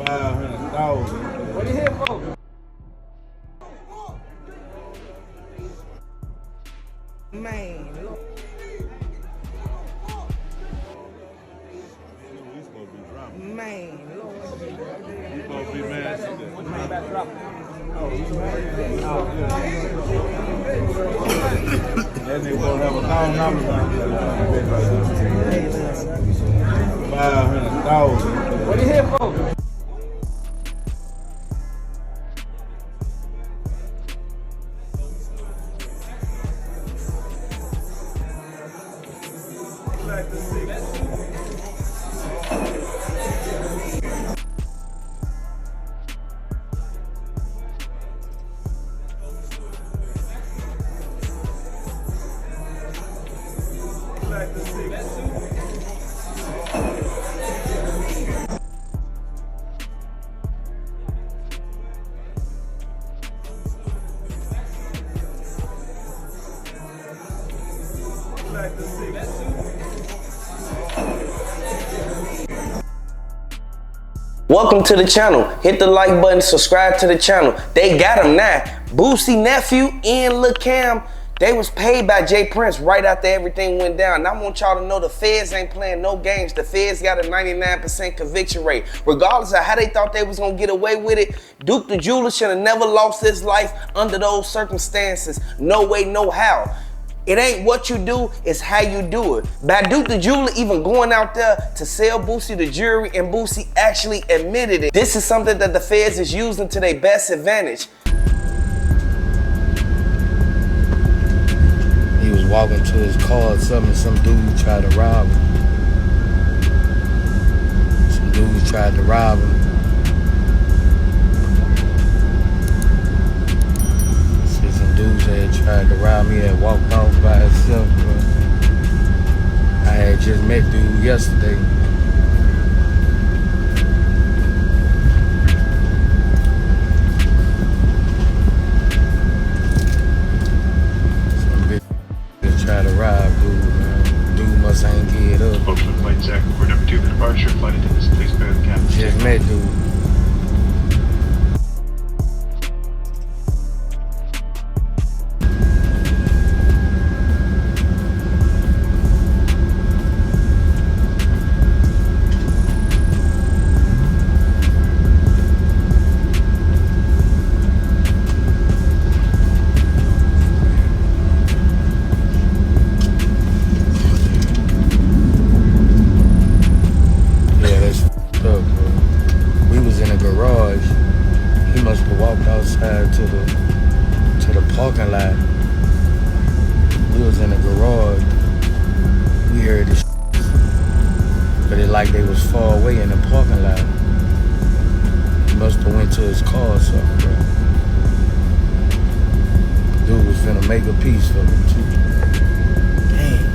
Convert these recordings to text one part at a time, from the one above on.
500,000. What you here for? Man, look. Man, Lord. You supposed to be mad. That nigga gonna have $1,000. 500,000. What you here for? Welcome to the channel. Hit the like button, subscribe to the channel. They got him now. Boosie nephew and Lil Cam, they was paid by Jay Prince right after everything went down. And I want y'all to know the feds ain't playing no games. The feds got a 99% conviction rate. Regardless of how they thought they was gonna get away with it, Duke the Jeweler should have never lost his life under those circumstances. No way, no how. It ain't what you do, it's how you do it. By Duke the Jeweler even going out there to sell Boosie the jury, and Boosie actually admitted it. This is something that the feds is using to their best advantage. He was walking to his car or something, some dude tried to rob him. Some dudes tried to rob him. Dudes had tried to rob me and walked off by himself, bro. I had just met dude yesterday. Some bitch just tried to rob dude, man. Dude must ain't get up. Folks with flight Zach, we're number 2 for departure. Flight attendants, please bear the captain. Just met dude. He must have walked outside to the parking lot. We was in the garage. We heard the but it like they was far away in the parking lot. He must have went to his car or something, bro. Dude was finna make a piece for him too. Damn.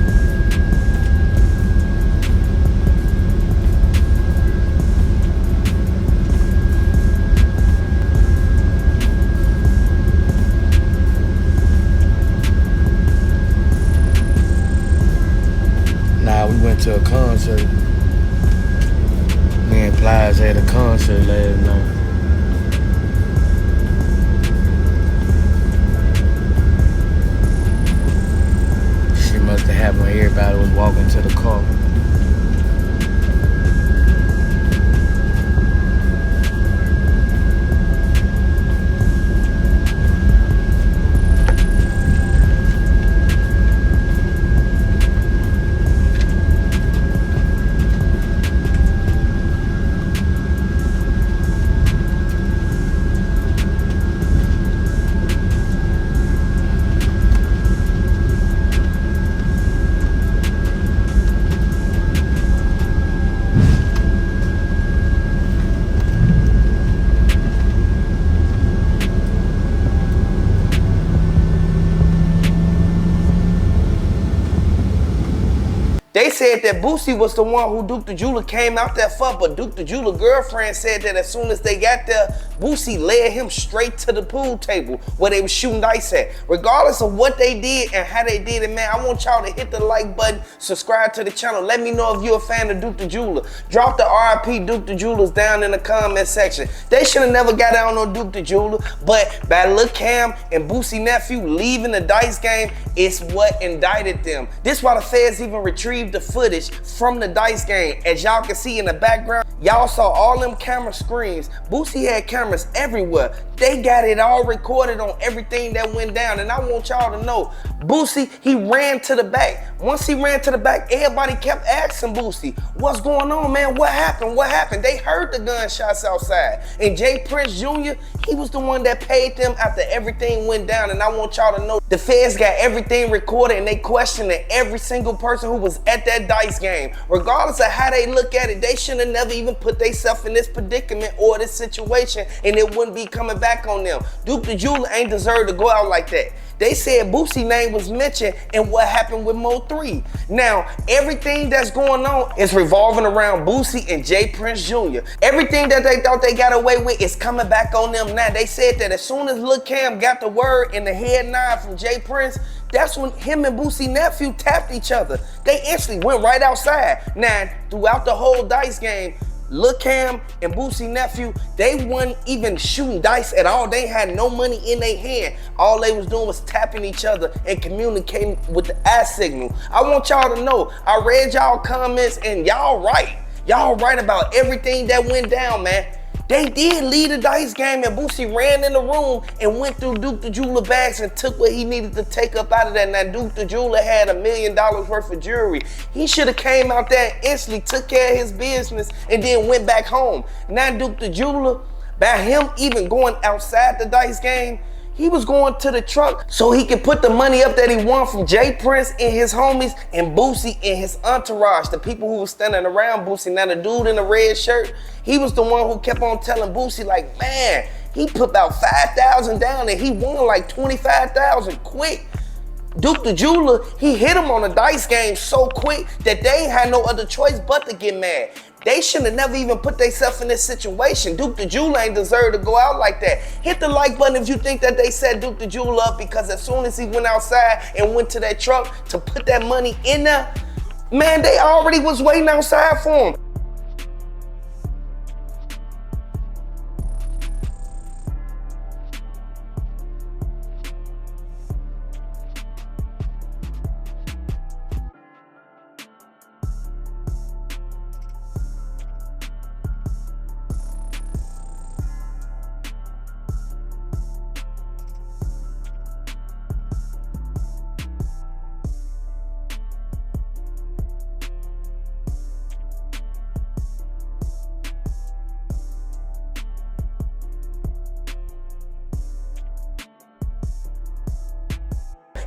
We went to a concert. Me and Plies had a concert last night. She must have happened when everybody was walking to the car. said that Boosie was the one who Duke the Jeweler came out there for, but Duke the Jeweler girlfriend said that as soon as they got there, Boosie led him straight to the pool table where they was shooting dice at. Regardless of what they did and how they did it, man, I want y'all to hit the like button, subscribe to the channel. Let me know if you're a fan of Duke the Jeweler. Drop the RIP Duke the Jewelers down in the comment section. They should have never got down on Duke the Jeweler, but by Lil Cam and Boosie nephew leaving the dice game, it's what indicted them. This why the feds even retrieved the footage from the dice game. As y'all can see in the background, y'all saw all them camera screens. Boosie had cameras everywhere. They got it all recorded on everything that went down. And I want y'all to know, Boosie, he ran to the back. Once he ran to the back, everybody kept asking Boosie, what's going on, man? What happened? What happened? They heard the gunshots outside. And Jay Prince Jr., he was the one that paid them after everything went down. And I want y'all to know, the feds got everything recorded and they questioning every single person who was at that dice game. Regardless of how they look at it, they should have never even put themselves in this predicament or this situation, and it wouldn't be coming back on them. Duke the Jeweler ain't deserved to go out like that. They said Boosie's name was mentioned in what happened with Mo 3. Now, everything that's going on is revolving around Boosie and Jay Prince Jr. Everything that they thought they got away with is coming back on them now. They said that as soon as Lil Cam got the word and the head nod from Jay Prince, that's when him and Boosie nephew tapped each other. They instantly went right outside. Now, throughout the whole dice game, Lil Cam and Boosie nephew, they weren't even shooting dice at all. They had no money in their hand. All they was doing was tapping each other and communicating with the eye signal. I want y'all to know, I read y'all comments and y'all right. Y'all right about everything that went down, man. They did lead the dice game and Boosie ran in the room and went through Duke the Jeweler bags and took what he needed to take up out of that. Now Duke the Jeweler had $1 million worth of jewelry. He should have came out there and instantly took care of his business and then went back home. Now Duke the Jeweler, by him even going outside the dice game, he was going to the truck so he could put the money up that he won from Jay Prince and his homies and Boosie and his entourage, the people who were standing around Boosie. Now the dude in the red shirt, he was the one who kept on telling Boosie like, man, he put about 5,000 down and he won like 25,000 quick. Duke the Jeweler, he hit him on the dice game so quick that they ain't had no other choice but to get mad. They should have never even put themselves in this situation. Duke the Jeweler ain't deserve to go out like that. Hit the like button if you think that they set Duke the Jeweler up, because as soon as he went outside and went to that truck to put that money in there, man, they already was waiting outside for him.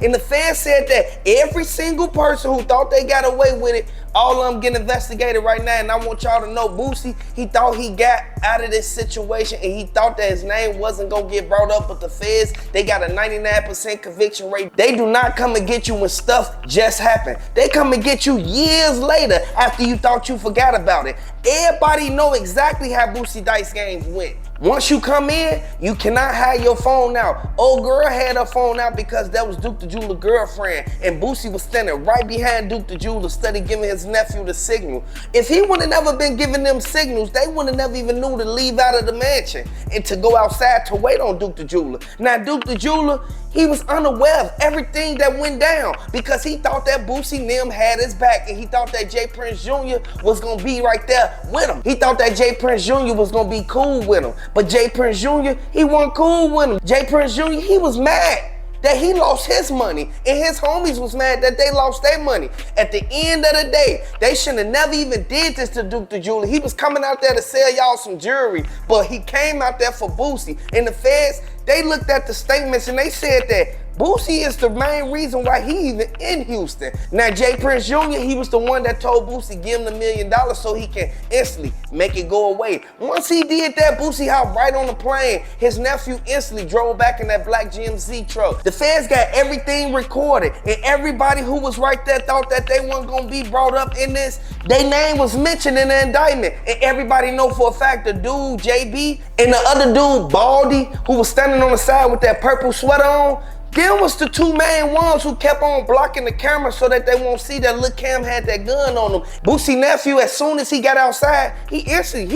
And the fans said that every single person who thought they got away with it, all of them getting investigated right now. And I want y'all to know, Boosie, he thought he got out of this situation and he thought that his name wasn't gonna get brought up, but the feds, they got a 99% conviction rate. They do not come and get you when stuff just happened. They come and get you years later after you thought you forgot about it. Everybody know exactly how Boosie dice games went. Once you come in, you cannot have your phone out. Old girl had her phone out because that was Duke the Jeweler girlfriend, and Boosie was standing right behind Duke the Jeweler, steady giving his nephew the signal. If he would have never been giving them signals, they would have never even knew to leave out of the mansion and to go outside to wait on Duke the Jeweler. Now Duke the Jeweler, he was unaware of everything that went down because he thought that Boosie Nim had his back, and he thought that Jay Prince Jr. was gonna be right there with him. He thought that Jay Prince Jr. was gonna be cool with him. But Jay Prince Jr., he wasn't cool with him. Jay Prince Jr., he was mad that he lost his money, and his homies was mad that they lost their money. At the end of the day, they should have never even did this to Duke the Jeweler. He was coming out there to sell y'all some jewelry, but he came out there for Boosie. And the feds, they looked at the statements and they said that Boosie is the main reason why he even in Houston. Now, Jay Prince Jr., he was the one that told Boosie give him $1 million so he can instantly make it go away. Once he did that, Boosie hopped right on the plane. His nephew instantly drove back in that black GMC truck. The feds got everything recorded, and everybody who was right there thought that they weren't gonna be brought up in this. Their name was mentioned in the indictment, and everybody know for a fact the dude, JB, and the other dude, Baldy, who was standing on the side with that purple sweater on, them was the two main ones who kept on blocking the camera so that they won't see that Lil Cam had that gun on him. Boosie nephew, as soon as he got outside, he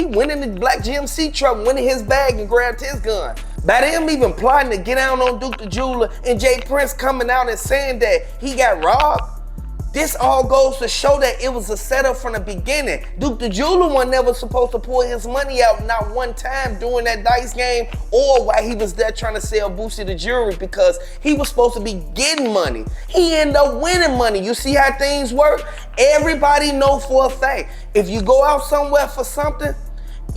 went in the black GMC truck, went in his bag and grabbed his gun. By them even plotting to get down on Duke the Jeweler and Jay Prince coming out and saying that he got robbed, this all goes to show that it was a setup from the beginning. Duke the Jeweler was never supposed to pull his money out not one time during that dice game or while he was there trying to sell Boosie the jewelry, because he was supposed to be getting money. He ended up winning money. You see how things work? Everybody know for a fact, if you go out somewhere for something,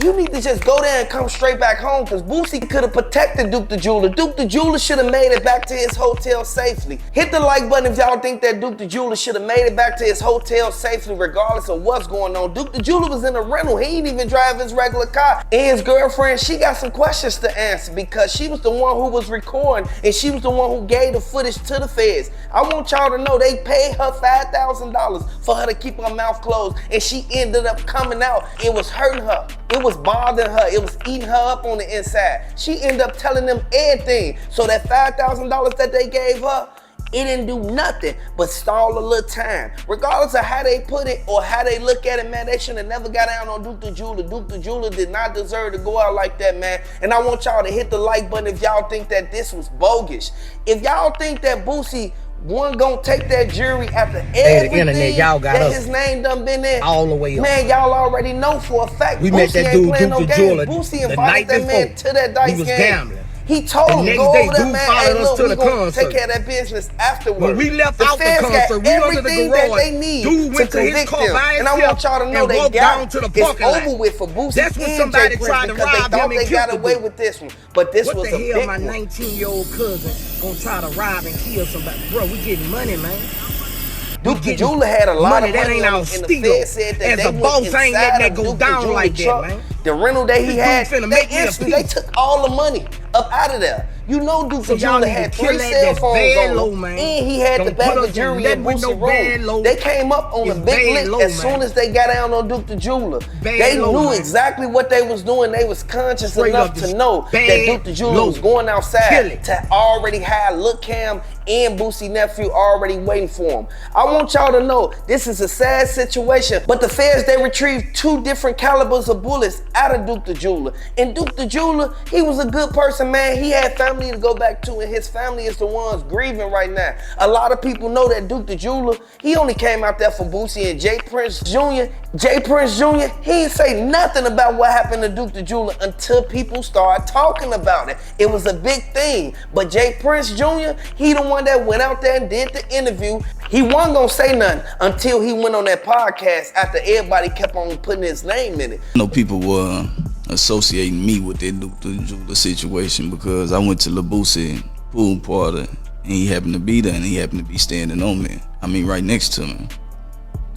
you need to just go there and come straight back home, because Boosie could have protected Duke the Jeweler. Duke the Jeweler should have made it back to his hotel safely. Hit the like button if y'all think that Duke the Jeweler should have made it back to his hotel safely regardless of what's going on. Duke the Jeweler was in a rental. He ain't even drive his regular car. And his girlfriend, she got some questions to answer because she was the one who was recording and she was the one who gave the footage to the feds. I want y'all to know they paid her $5,000 for her to keep her mouth closed, and she ended up coming out. It was hurting her. It was bothering her. It was eating her up on the inside. She ended up telling them everything. So that $5,000 that they gave her, it didn't do nothing but stall a little time. Regardless of how they put it or how they look at it, man, they should have never got down on Duke the Jeweler. Duke the Jeweler did not deserve to go out like that, man. And I want y'all to hit the like button if y'all think that this was bogus. If y'all think that Boosie one gonna take that jury after everything that his name done been there all the way up. Man, y'all already know for a fact we Boosie met that ain't dude playing Duke no the Jeweler games. Boosie the night invited that before. man to that dice he was game. gambling. He told him, the go next over day, there, dude man. followed Hey, us look, to we the gonna concert. take care of that business afterwards. When we left the out the feds concert, got we under the everything garage. that they need Dude went to to his convict car them. by And I himself want y'all to know and they walked got down to the it's parking lot. over with for Boosie That's when and somebody Jay Prince tried to because they rob them thought and they got killed the away dude. with this one. But this What was the a hell, big my one. 19-year-old cousin gonna try to rob and kill somebody? Bro, we getting money, man. Duke the Jeweler had a lot of that money ain't on our him, and the steal. Fed said that As they a went boss, I ain't letting inside that of go Duke the down Jeweler like that, truck. man. The rental that he This had, dude finna they make me a instantly they piece. took all the money up out of there. You know Duke So the y'all Jeweler need to had kill 3 that cell that's phones bad on low, him, man. and he had the Don't bag put of us jewelry in in nothing with no Boosie bad room. low. They came up on It's the big bad lick low, as man. soon as they got down on Duke the Jeweler. Bad They low, knew man. exactly what they was doing. They was conscious Straight enough up to just know that bad Duke the Jeweler low. was going Kill outside it. to already have Lil Cam and Boosie nephew already waiting for him. I want y'all to know this is a sad situation, but the feds, they retrieved 2 different calibers of bullets out of Duke the Jeweler. And Duke the Jeweler, he was a good person, man. He had family to go back to, and his family is the ones grieving right now. A lot of people know that Duke the Jeweler, he only came out there for Boosie and Jay Prince Jr. Jay Prince Jr., he didn't say nothing about what happened to Duke the Jeweler until people started talking about it. It was a big thing. But Jay Prince Jr., he the one that went out there and did the interview. He wasn't gonna say nothing until he went on that podcast after everybody kept on putting his name in it. I know people were associating me with that Duke the Jeweler situation because I went to Lil Boosie pool party and he happened to be there and he happened to be standing on me. I mean, right next to me.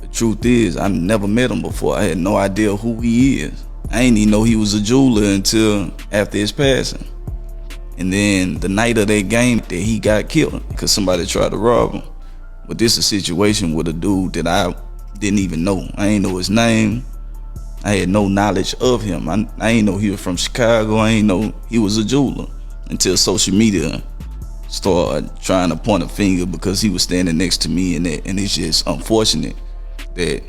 The truth is, I never met him before. I had no idea who he is. I didn't even know he was a jeweler until after his passing. And then the night of that game, that he got killed because somebody tried to rob him. But this is a situation with a dude that I didn't even know. I ain't know his name. I had no knowledge of him. I ain't know he was from Chicago. I ain't know he was a jeweler until social media started trying to point a finger because he was standing next to me, and it's just unfortunate that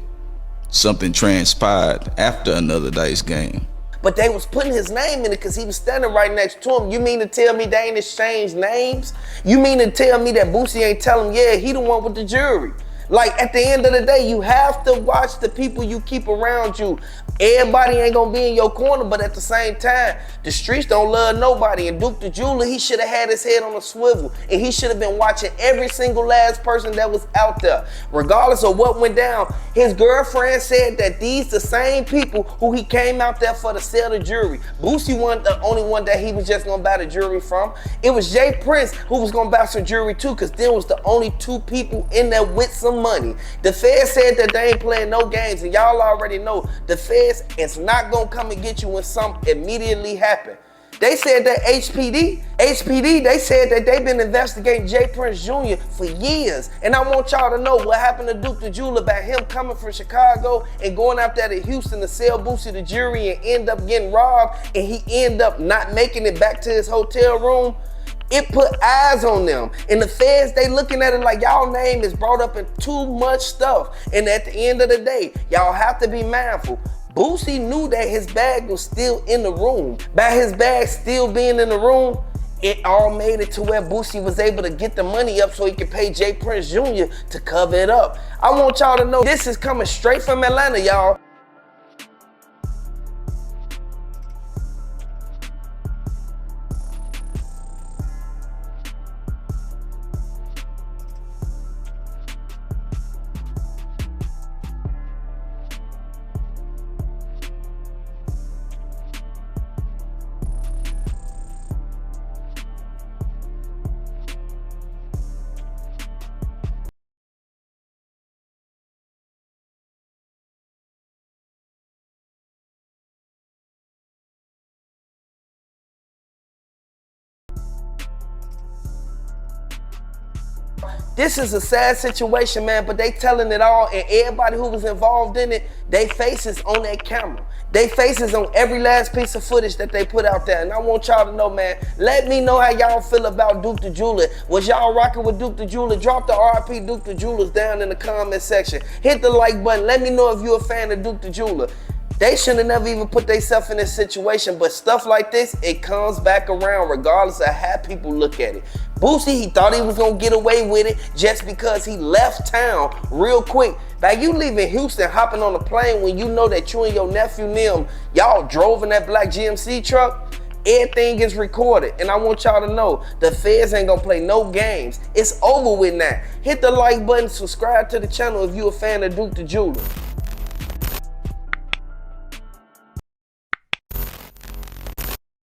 something transpired after another dice game. But they was putting his name in it because he was standing right next to him. You mean to tell me they ain't exchanged names? You mean to tell me that Boosie ain't tell him, yeah, he the one with the jury? Like, at the end of the day, you have to watch the people you keep around you. Everybody ain't gonna be in your corner, but at the same time, the streets don't love nobody. And Duke the Jeweler, he should have had his head on a swivel, and he should have been watching every single last person that was out there. Regardless of what went down, his girlfriend said that these the same people who he came out there for to sell the jewelry. Boosie wasn't the only one that he was just gonna buy the jewelry from. It was Jay Prince who was gonna buy some jewelry too, because there was the only two people in there with some money. The Fed said that they ain't playing no games, and y'all already know the Fed it's not gonna come and get you when something immediately happen. They said that HPD, they said that they've been investigating Jay Prince Jr. for years. And I want y'all to know what happened to Duke the Jeweler about him coming from Chicago and going out there to Houston to sell Boosie the jewelry and end up getting robbed, and he end up not making it back to his hotel room. It put eyes on them. And the feds, they looking at it like y'all name is brought up in too much stuff. And at the end of the day, y'all have to be mindful. Boosie knew that his bag was still in the room. By his bag still being in the room, it all made it to where Boosie was able to get the money up so he could pay Jay Prince Jr. to cover it up. I want y'all to know this is coming straight from Atlanta, y'all. This is a sad situation, man, but they telling it all, and everybody who was involved in it, they faces on that camera. They faces on every last piece of footage that they put out there. And I want y'all to know, man, let me know how y'all feel about Duke the Jeweler. Was y'all rocking with Duke the Jeweler? Drop the RP Duke the Jewelers down in the comment section. Hit the like button. Let me know if you're a fan of Duke the Jeweler. They should have never even put themselves in this situation, but stuff like this, it comes back around regardless of how people look at it. Boosie, he thought he was gonna get away with it just because he left town real quick. Like, you leaving Houston, hopping on a plane when you know that you and your nephew Nim, y'all drove in that black GMC truck. Everything is recorded, and I want y'all to know the feds ain't gonna play no games. It's over with now. Hit the like button, subscribe to the channel if you a fan of Duke the Jeweler.